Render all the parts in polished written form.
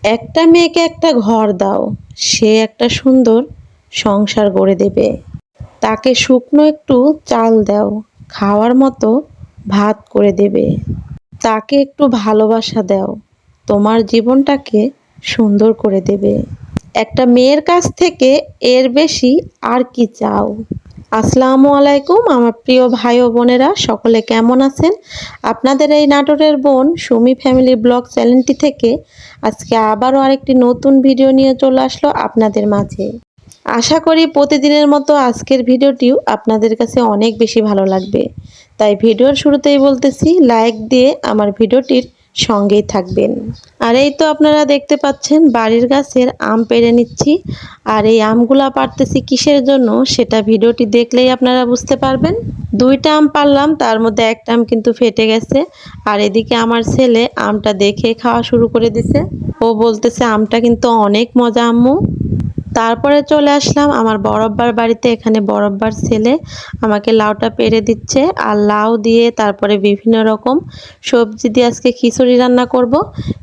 একটা মেয়েকে একটা ঘর দাও, সে একটা সুন্দর সংসার গড়ে দেবে। তাকে শুকনো একটু চাল দাও, খাওয়ার মতো ভাত করে দেবে। তাকে একটু ভালোবাসা দাও, তোমার জীবনটাকে সুন্দর করে দেবে। একটা মেয়ের কাছ থেকে এর বেশি আর কি চাও? আসসালামু আলাইকুম আমার প্রিয় ভাই ও বোনেরা, সকলে কেমন আছেন? আপনাদের এই নাটোরের বোন সুমি ফ্যামিলি ব্লগ চ্যানেলটি থেকে আজকে আবারও আরেকটি নতুন ভিডিও নিয়ে চলে আসলো আপনাদের মাঝে। আশা করি প্রতিদিনের মতো আজকের ভিডিওটিও আপনাদের কাছে অনেক বেশি ভালো লাগবে। তাই ভিডিওর শুরুতেই বলতেছি, লাইক দিয়ে আমার ভিডিওটির সঙ্গেই থাকবেন। আর এই তো আপনারা দেখতে পাচ্ছেন বাড়ির গাছের আম পেড়ে নিচ্ছি। আর এই আমগুলা পাড়তেছি কিসের জন্য সেটা ভিডিওটি দেখলেই আপনারা বুঝতে পারবেন। দুইটা আম পারলাম, তার মধ্যে একটা আম কিন্তু ফেটে গেছে। আর এদিকে আমার ছেলে আমটা দেখে খাওয়া শুরু করে দিছে। ও বলতেছে আমটা কিন্তু অনেক মজা আম্মু। তারপরে চলে আসলাম আমার বড়ব্বার বাড়িতে। এখানে বড়ব্বার ছেলে আমাকে লাউটা পেড়ে দিচ্ছে। আর লাউ দিয়ে তারপরে বিভিন্ন রকম সবজি দিয়ে আজকে খিচুড়ি রান্না করব।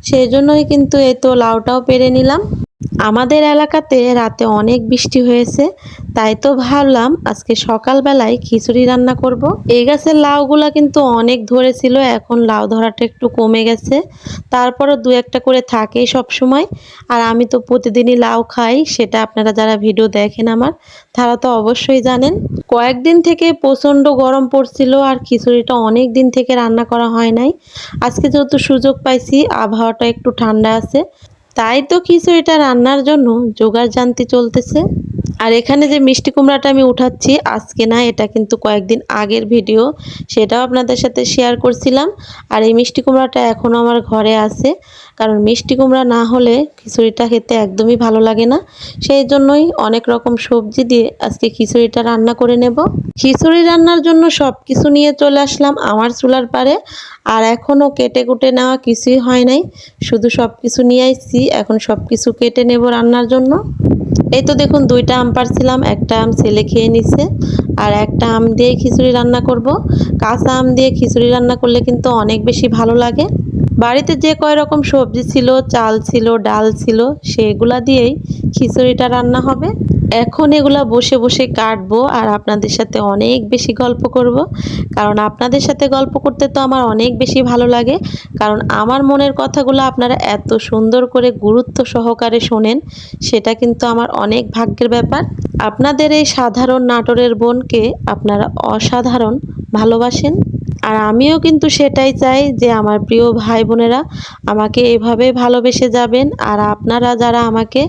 সেই জন্যই কিন্তু এই তো লাউটাও পেড়ে নিলাম। আমাদের এলাকাতে রাতে অনেক বৃষ্টি হয়েছে, তাই তো ভাবলাম আজকে সকালবেলায় খিচুড়ি রান্না করব। এই গাছের লাউগুলা কিন্তু অনেক ধরেছিল, এখন লাউ ধরাটা একটু কমে গেছে। তারপরও দু একটা করে থাকেই সব সময়। আর আমি তো প্রতিদিনই লাউ খাই, সেটা আপনারা যারা ভিডিও দেখেন আমার, তারা তো অবশ্যই জানেন। কয়েকদিন থেকে প্রচণ্ড গরম পড়ছিল আর খিচুড়িটা অনেক দিন থেকে রান্না করা হয় নাই। আজকে যেহেতু সুযোগ পাইছি, আবহাওয়াটা একটু ঠান্ডা আছে, তাই তো খিচুড়িটা রান্নার জন্য জোগাড় জান্তি চলতেছে। আর এখানে যে মিষ্টি কুমড়াটা আমি উঠাচ্ছি আজকে না, এটা কিন্তু কয়েকদিন আগের ভিডিও, সেটাও আপনাদের সাথে শেয়ার করছিলাম। আর এই মিষ্টি কুমড়াটা এখনও আমার ঘরে আছে, কারণ মিষ্টি কুমড়া না হলে খিচুড়িটা খেতে একদমই ভালো লাগে না। সেই জন্যই অনেক রকম সবজি দিয়ে আজকে খিচুড়িটা রান্না করে নেব। খিচুড়ি রান্নার জন্য সব কিছু নিয়ে চলে আসলাম আমার চুলার পাড়ে। আর এখনও কেটে কুটে নেওয়া কিছুই হয় নাই, শুধু সব কিছু নিয়ে আসছি, এখন সব কিছু কেটে নেব রান্নার জন্য। এই তো দেখুন দুইটা আম পাড়ছিলাম, একটা আম ছেলে খেয়ে নিছে। আর একটা আম দিয়ে খিচুড়ি রান্না করব। কাঁচা আম দিয়ে খিচুড়ি রান্না করলে কিন্তু অনেক বেশি ভালো লাগে। বাড়িতে যে কয় রকম সবজি ছিল, চাল ছিল, ডাল ছিল, সেগুলা দিয়েই খিচুড়িটা রান্না হবে। এখন এগুলা বসে বসে কাটবো আর আপনাদের সাথে অনেক বেশি গল্প করব। কারণ আপনাদের সাথে গল্প করতে তো আমার অনেক বেশি ভালো লাগে। কারণ আমার মনের কথাগুলো আপনারা এত সুন্দর করে গুরুত্ব সহকারে শোনেন, সেটা কিন্তু আমার অনেক ভাগ্যের ব্যাপার। আপনাদের এই সাধারণ নাটোরের বোনকে আপনারা অসাধারণ ভালোবাসেন। আর আমিও কিন্তু সেটাই চাই যে আমার প্রিয় ভাই বোনেরা আমাকে এভাবে ভালোবেসে যাবেন। আর আপনারা যারা আমাকে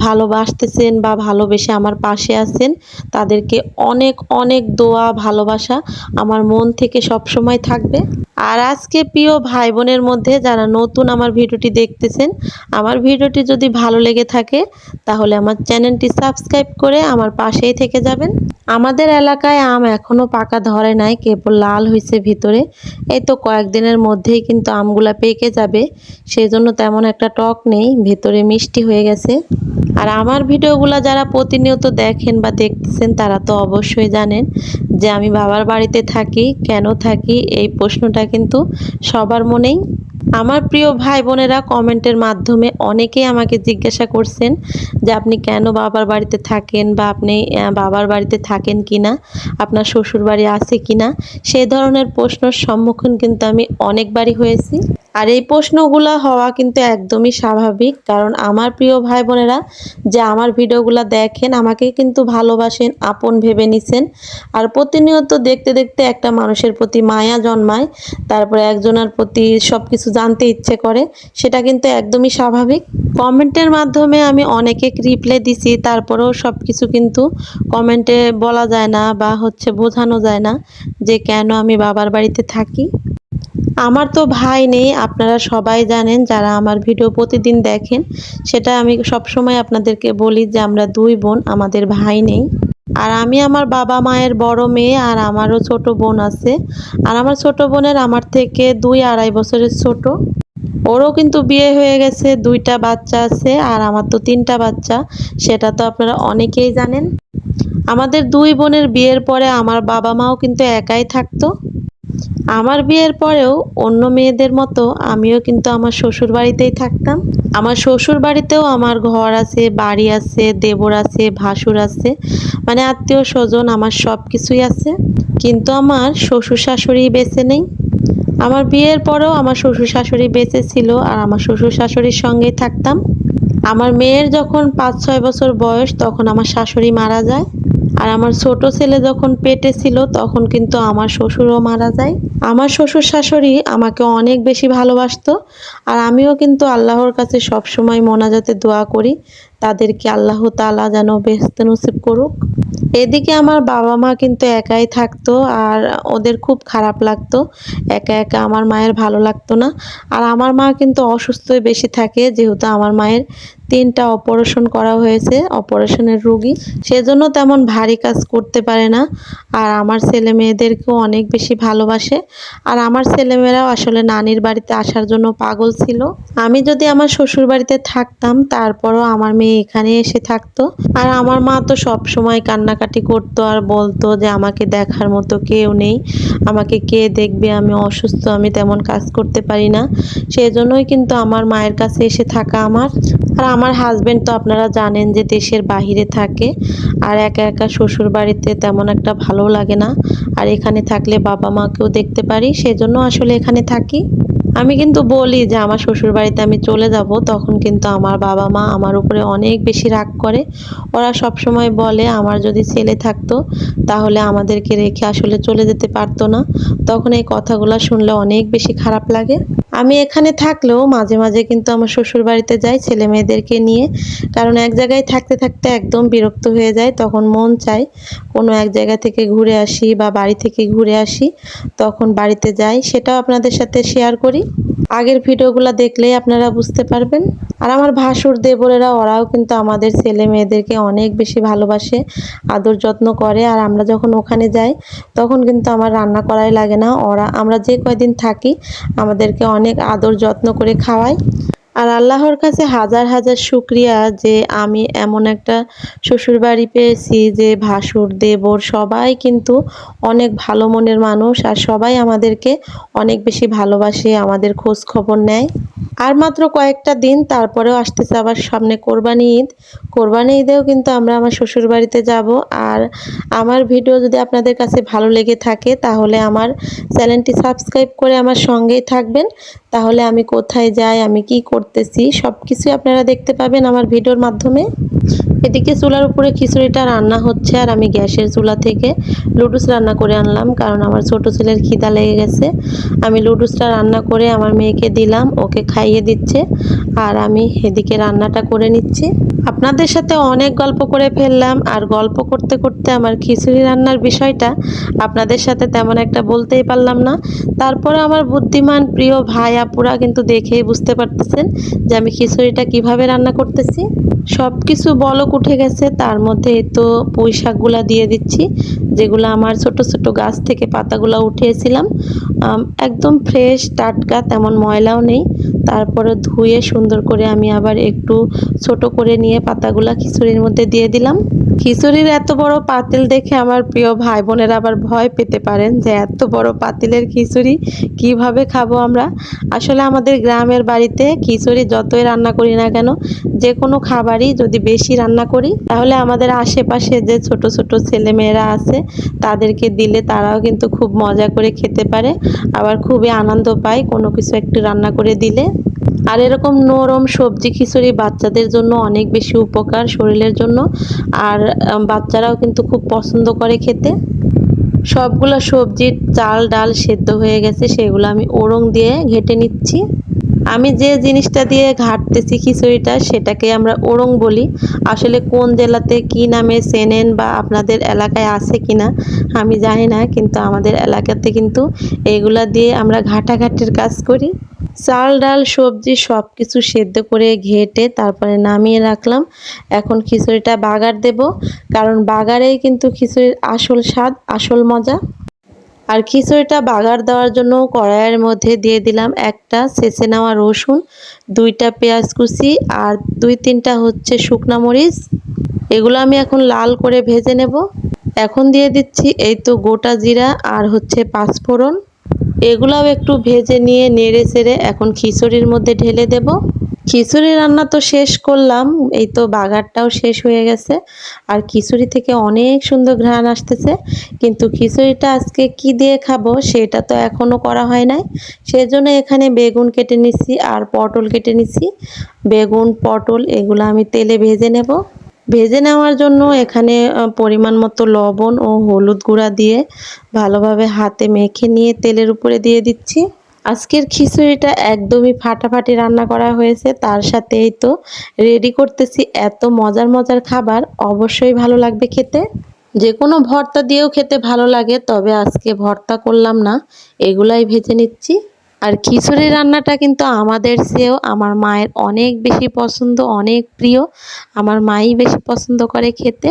ভালোবাসতেছেন বা ভালোবেসে আমার পাশে আছেন, তাদেরকে অনেক অনেক দোয়া ভালোবাসা আমার মন থেকে সব সময় থাকবে। আর আজকে প্রিয় ভাই বোনের মধ্যে যারা নতুন আমার ভিডিওটি দেখতেছেন, আমার ভিডিওটি যদি ভালো লেগে থাকে তাহলে আমার চ্যানেলটি সাবস্ক্রাইব করে আমার পাশেই থেকে যাবেন। আমাদের এলাকায় আম এখনো পাকা ধরে নাই, কেবল লাল হয়েছে ভিতরে। এই তো কয়েকদিনের মধ্যেই কিন্তু আমগুলা পেকে যাবে, সেই জন্য তেমন একটা টক নেই, ভেতরে মিষ্টি হয়ে গেছে। আর আমার ভিডিওগুলো যারা প্রতিনিয়ত দেখেন বা দেখতেছেন তারা তো অবশ্যই জানেন যে আমি বাবার বাড়িতে থাকি। কেন থাকি এই প্রশ্নটা কিন্তু সবার মনেই। আমার প্রিয় ভাই বোনেরা কমেন্টের মাধ্যমে অনেকেই আমাকে জিজ্ঞাসা করছেন যে আপনি কেন বাবার বাড়িতে থাকেন, বা আপনি বাবার বাড়িতে থাকেন কি না, আপনার শ্বশুর বাড়ি আছে কি না। সেই ধরনের প্রশ্নের সম্মুখীন কিন্তু আমি অনেকবারই হয়েছি। আর এই প্রশ্নগুলো হওয়া কিন্তু একদমই স্বাভাবিক, কারণ আমার প্রিয় ভাই বোনেরা যে আমার ভিডিওগুলো দেখেন আমাকে কিন্তু ভালোবাসেন, আপন ভেবে নিছেন। আর প্রতিনিয়ত দেখতে দেখতে একটা মানুষের প্রতি মায়া জন্মায়, তারপরে একজনের প্রতি সব কিছু জানতে ইচ্ছে করে, সেটা কিন্তু একদমই স্বাভাবিক। কমেন্টের মাধ্যমে আমি অনেকে রিপ্লাই দিছি, তারপরেও সব কিছু কিন্তু কমেন্টে বলা যায় না বা বোঝানো যায় না যে কেন আমি বাবার বাড়িতে থাকি। আমার তো ভাই নেই, আপনারা সবাই জানেন যারা আমার ভিডিও প্রতিদিন দেখেন, সেটা আমি সব সময় আপনাদেরকে বলি যে আমরা দুই বোন, আমাদের ভাই নেই। আর আমি আমার বাবা মায়ের বড় মেয়ে, আর আমারও ছোট বোন আছে। আর আমার ছোট বোনের আমার থেকে 2-2.5 বছরের ছোট। ওরও কিন্তু বিয়ে হয়ে গেছে, দুইটা বাচ্চা আছে, আর আমার তো তিনটা বাচ্চা, সেটা তো আপনারা অনেকেই জানেন। আমাদের দুই বোনের বিয়ের পরে আমার বাবা মাও কিন্তু একাই থাকতো। আমার বিয়ের পরেও অন্য মেয়েদের মতো আমিও কিন্তু আমার শ্বশুর বাড়িতেই থাকতাম। আমার শ্বশুর বাড়িতেও আমার ঘর আছে, বাড়ি আছে, দেবর আছে, ভাসুর আছে, মানে আত্মীয় স্বজন আমার সব কিছুই আছে। কিন্তু আমার শ্বশুর শাশুড়ি বেঁচে নেই। আমার বিয়ের পরেও আমার শ্বশুর শাশুড়ি বেঁচে ছিল আর আমার শ্বশুর শাশুড়ির সঙ্গেই থাকতাম। আমার মেয়ের যখন ৫-৬ বছর বয়স তখন আমার শাশুড়ি মারা যায়। আর আমার ছোট ছেলে যখন পেটে ছিল তখন কিন্তু আমার শ্বশুরও মারা যায়। আমার শ্বশুর শাশুড়ি আমাকে অনেক বেশি ভালোবাসতো। আর আমিও কিন্তু আল্লাহর কাছে সবসময় মোনাজাতে দোয়া করি তাদেরকে আল্লাহ তাআলা যেন বেহেশতে নসিব করুক। এদিকে আমার বাবা মা কিন্তু একাই থাকতো আর ওদের খুব খারাপ লাগতো। একা একা আমার মায়ের ভালো লাগতো না। আর আমার মা কিন্তু অসুস্থই বেশি থাকে, যেহেতু আমার মায়ের ৩টা অপারেশন করা হয়েছে, অপারেশনের রোগী, সেজন্য তেমন ভারী কাজ করতে পারে না। আর আমার ছেলে মেয়েদেরকেও অনেক বেশি ভালোবাসে। আর আমার ছেলেমেয়েরাও আসলে নানির বাড়িতে আসার জন্য পাগল ছিল। আমি যদি আমার শ্বশুর বাড়িতে থাকতাম তারপরও আমার মেয়ে এখানে এসে থাকতো। আর আমার মা তো সব সময় কান্নাকাটি করতো আর বলতো যে আমাকে দেখার মতো কেউ নেই, আমাকে কে দেখবে, আমি অসুস্থ, আমি তেমন কাজ করতে পারি না। সেজন্যই কিন্তু আমার মায়ের কাছে এসে থাকা আমার। আর আমার হাজবেন্ড তো আপনারা জানেন যে দেশের বাহিরে থাকে। আর একা একা শ্বশুর বাড়িতে তেমন একটা ভালো লাগে না। আর এখানে থাকলে বাবা মাকেও দেখতে পারি, সেজন্য আসলে এখানে থাকি। আমি কিন্তু বলি যে আমার শ্বশুর বাড়িতে আমি চলে যাব, তখন কিন্তু আমার বাবা মা আমার উপরে অনেক বেশি রাগ করে। ওরা সব সময় বলে আমার যদি ছেলে থাকতো তাহলে আমাদেরকে রেখে আসলে চলে যেতে পারতো না। তখন এই কথাগুলো শুনলে অনেক বেশি খারাপ লাগে। আমি এখানে থাকলেও মাঝে মাঝে কিন্তু আমার শ্বশুর বাড়িতে যাই ছেলে মেয়েদেরকে নিয়ে, কারণ এক জায়গায় থাকতে থাকতে একদম বিরক্ত হয়ে যায়। তখন মন চায় কোনো এক জায়গা থেকে ঘুরে আসি বা বাড়ি থেকে ঘুরে আসি, তখন বাড়িতে যাই, সেটাও আপনাদের সাথে শেয়ার করি। আগের ভিডিওগুলো দেখলেই আপনারা বুঝতে পারবেন। আর আমার ভাসুর দেবরেরা ওরাও কিন্তু আমাদের ছেলে মেয়েদেরকে অনেক বেশি ভালোবাসে, আদর যত্ন করে। আর আমরা যখন ওখানে যাই তখন কিন্তু আমার রান্না করাই লাগে না, ওরা আমরা যে কয়দিন থাকি আমাদেরকে অনেক আদর যত্ন করে খাওয়ায়। আর আল্লাহর কাছে হাজার হাজার শুকরিয়া যে আমি এমন একটা শ্বশুরবাড়ি পেয়েছি যে ভাসুর দেবর সবাই কিন্তু অনেক ভালো মনের মানুষ, আর সবাই আমাদেরকে অনেক বেশি ভালোবাসে, আমাদের খোঁজ খবর নেয়। আর মাত্র কয়েকটা দিন তারপরেও আসতেছে আবার সামনে কোরবানি ঈদ। কোরবানি ঈদেও কিন্তু আমরা আমার শ্বশুর বাড়িতে যাব। আর আমার ভিডিও যদি আপনাদের কাছে ভালো লেগে থাকে তাহলে আমার চ্যানেলটি সাবস্ক্রাইব করে আমার সঙ্গেই থাকবেন। তাহলে আমি কোথায় যাই, আমি কি করতেছি, সব কিছুই আপনারা দেখতে পাবেন আমার ভিডিওর মাধ্যমে। এদিকে চুলার উপরে খিচুড়িটা রান্না হচ্ছে আর আমি গ্যাসের চুলা থেকে লুডুস রান্না করে আনলাম, কারণ আমার ছোট ছেলের খিদা লেগে গেছে। আমি লুডুসটা রান্না করে আমার মেয়েকে দিলাম, ওকে খাইয়ে দিচ্ছে। আর আমি এদিকে রান্নাটা করে নিচ্ছি। আপনাদের সাথে অনেক গল্প করে ফেললাম, আর গল্প করতে করতে আমার খিচুড়ি রান্নার বিষয়টা আপনাদের সাথে তেমন একটা বলতেই পারলাম না। তারপরে আমার বুদ্ধিমান প্রিয় ভাই আপুরা কিন্তু দেখেই বুঝতে পারতেছেন যে আমি খিচুড়িটা কিভাবে রান্না করতেছি। সব কিছু বলক উঠে গেছে, তার মধ্যে তো পুঁই শাকগুলা দিয়ে দিচ্ছি, যেগুলো আমার ছোট ছোট গাছ থেকে পাতাগুলো উঠিয়েছিলাম। একদম ফ্রেশ টাটকা, তেমন ময়লাও নেই। তারপরে ধুয়ে সুন্দর করে আমি আবার একটু ছোট করে নিয়ে পাতাগুলা খিচুড়ির মধ্যে দিয়ে দিলাম। খিচুড়ির এত বড় পাতিল দেখে আমার প্রিয় ভাই বোনেরা আবার ভয় পেতে পারেন যে এত বড় পাতিলের খিচুড়ি কিভাবে খাবো আমরা। আসলে আমাদের গ্রামের বাড়িতে খিচুড়ি যতই রান্না করি না কেন, যে কোনো খাবারই যদি বেশি রান্না করি তাহলে আমাদের আশেপাশে যে ছোট ছোট ছেলে মেয়েরা আছে তাদেরকে দিলে তারাও কিন্তু খুব মজা করে খেতে পারে, আবার খুবই আনন্দ পায় কোনো কিছু একটু রান্না করে দিলে। আর এরকম নরম সবজি খিচুড়ি বাচ্চাদের জন্য অনেক বেশি উপকার শরীরের জন্য। আর বাচ্চারাও কিন্তু খুব পছন্দ করে খেতে। সবগুলো সবজির চাল ডাল সেদ্ধ হয়ে গেছে, সেগুলো আমি ওড়ং দিয়ে ঘেটে নিচ্ছি। আমি যে জিনিসটা দিয়ে ঘাটতেছি খিচুড়িটা সেটাকে আমরা ওড়ং বলি। আসলে কোন জেলাতে কি নামে চেনেন বা আপনাদের এলাকায় আছে কিনা আমি জানি না, কিন্তু আমাদের এলাকাতে কিন্তু এগুলা দিয়ে আমরা ঘাটাঘাটির কাজ করি। চাল ডাল সবজি সব কিছু সেদ্ধ করে ঘেটে তারপরে নামিয়ে রাখলাম। এখন খিচুড়িটা বাগার দেব, কারণ বাগারেই কিন্তু খিচুড়ির আসল স্বাদ, আসল মজা। আর খিচুড়িটা বাগার দেওয়ার জন্য কড়াইয়ের মধ্যে দিয়ে দিলাম একটা ছেঁচে নেওয়া রসুন, 2টা পেঁয়াজ কুচি আর 2-3টা হচ্ছে শুকনা মরিচ। এগুলো আমি এখন লাল করে ভেজে নেব। এখন দিয়ে দিচ্ছি এই তো গোটা জিরা আর হচ্ছে পাঁচফোড়ন। এগুলাও একটু ভেজে নিয়ে নেড়ে চেড়ে এখন খিচুড়ির মধ্যে ঢেলে দেব। খিচুড়ি রান্না তো শেষ করলাম, এই তো বাগারটাও শেষ হয়ে গেছে। আর খিচুড়ি থেকে অনেক সুন্দর ঘ্রাণ আসতেছে, কিন্তু খিচুড়িটা আজকে কি দিয়ে খাবো সেটা তো এখনো করা হয় নাই। সেজন্য এখানে বেগুন কেটে নিচ্ছি আর পটল কেটে নিচ্ছি। বেগুন পটল এগুলো আমি তেলে ভেজে নেব। ভেজে নেওয়ার জন্য এখানে পরিমাণ মতো লবণ ও হলুদ গুঁড়া দিয়ে ভালোভাবে হাতে মেখে নিয়ে তেলের উপরে দিয়ে দিচ্ছি। আজকের খিচুড়িটা একদমই ফাটাফাটি রান্না করা হয়েছে, তার সাথেই তো রেডি করতেছি এত মজার মজার খাবার, অবশ্যই ভালো লাগবে খেতে। যে কোনো ভর্তা দিয়েও খেতে ভালো লাগে, তবে আজকে ভর্তা করলাম না, এগুলাই ভেজে নিচ্ছি। আর খিচুড়ি রান্নাটা কিন্তু আমাদের চেয়েও আমার মায়ের অনেক বেশি পছন্দ, অনেক প্রিয়। আমার মাই বেশি পছন্দ করে খেতে।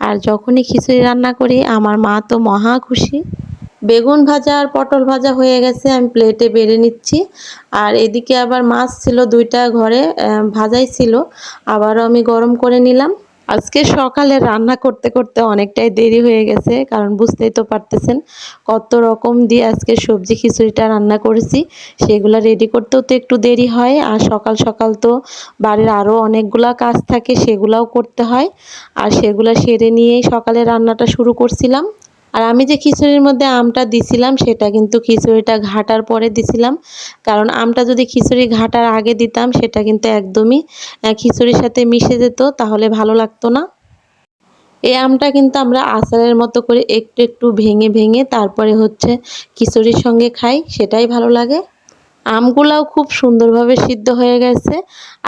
আর যখনই খিচুড়ি রান্না করি আমার মা তো মহা খুশি। বেগুন ভাজা আর পটল ভাজা হয়ে গেছে, আমি প্লেটে বেড়ে নিচ্ছি। আর এদিকে আবার মাছ ছিল দুইটা ঘরে, ভাজাই ছিল, আবারও আমি গরম করে নিলাম। আজকে সকালে রান্না করতে করতে অনেকটাই দেরি হয়ে গেছে, কারণ বুঝতেই তো পারতেছেন কত রকম দিয়ে আজকে সবজি খিচুড়িটা রান্না করেছি। সেগুলো রেডি করতেও তো একটু দেরি হয়, আর সকাল সকাল তো বাড়ির আরও অনেকগুলা কাজ থাকে, সেগুলাও করতে হয়। আর সেগুলো সেরে নিয়েই সকালে রান্নাটা শুরু করছিলাম। আর আমি যে খিচুড়ির মধ্যে আমটা দিছিলাম সেটা কিন্তু খিচুড়িটা ঘাটার পরে দিছিলাম, কারণ আমটা যদি খিচুড়ি ঘাটার আগে দিতাম সেটা কিন্তু একদমই খিচুড়ির সাথে মিশে যেত, তাহলে ভালো লাগতো না। এই আমটা কিন্তু আমরা আচারের মতো করে একটু একটু ভেঙে ভেঙে তারপরে হচ্ছে খিচুড়ির সঙ্গে খাই, সেটাই ভালো লাগে। আমগুলাও খুব সুন্দরভাবে সিদ্ধ হয়ে গেছে।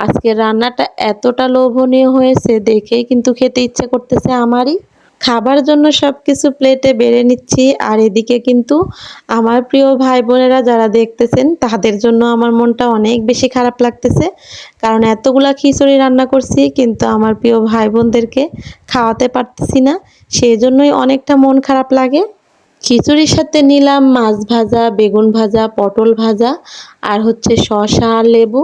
আজকের রান্নাটা এতটা লোভনীয় হয়েছে দেখেই কিন্তু খেতে ইচ্ছে করতেছে আমারই। খাবার জন্য সবকিছু প্লেটে বেড়ে নিচ্ছি, আর এদিকে কিন্তু আমার প্রিয় ভাই বোনেরা যারা দেখতেছেন তাদের জন্য আমার মনটা অনেক বেশি খারাপ লাগতেছে, কারণ এতগুলা খিচুড়ি রান্না করছি কিন্তু আমার প্রিয় ভাই বোনদেরকে খাওয়াতে পারতেছি না, সেই জন্যই অনেকটা মন খারাপ লাগে। খিচুড়ির সাথে নিলাম মাছ ভাজা, বেগুন ভাজা, পটল ভাজা, আর হচ্ছে শসা আর লেবু।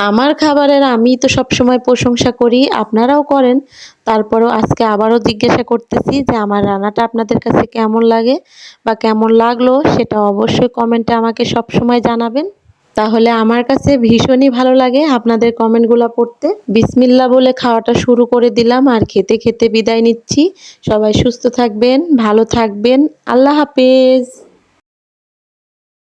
আমার খাবারের আমি তো সবসময় প্রশংসা করি, আপনারাও করেন। তারপরেও আজকে আবারও জিজ্ঞাসা করতেছি যে আমার রান্নাটা আপনাদের কাছে কেমন লাগে বা কেমন লাগলো, সেটা অবশ্যই কমেন্টে আমাকে সবসময় জানাবেন। তাহলে আমার কাছে ভীষণই ভালো লাগে আপনাদের কমেন্টগুলো পড়তে। বিসমিল্লাহ বলে খাওয়াটা শুরু করে দিলাম, আর খেতে খেতে বিদায় নিচ্ছি। সবাই সুস্থ থাকবেন, ভালো থাকবেন। আল্লাহ হাফেজ।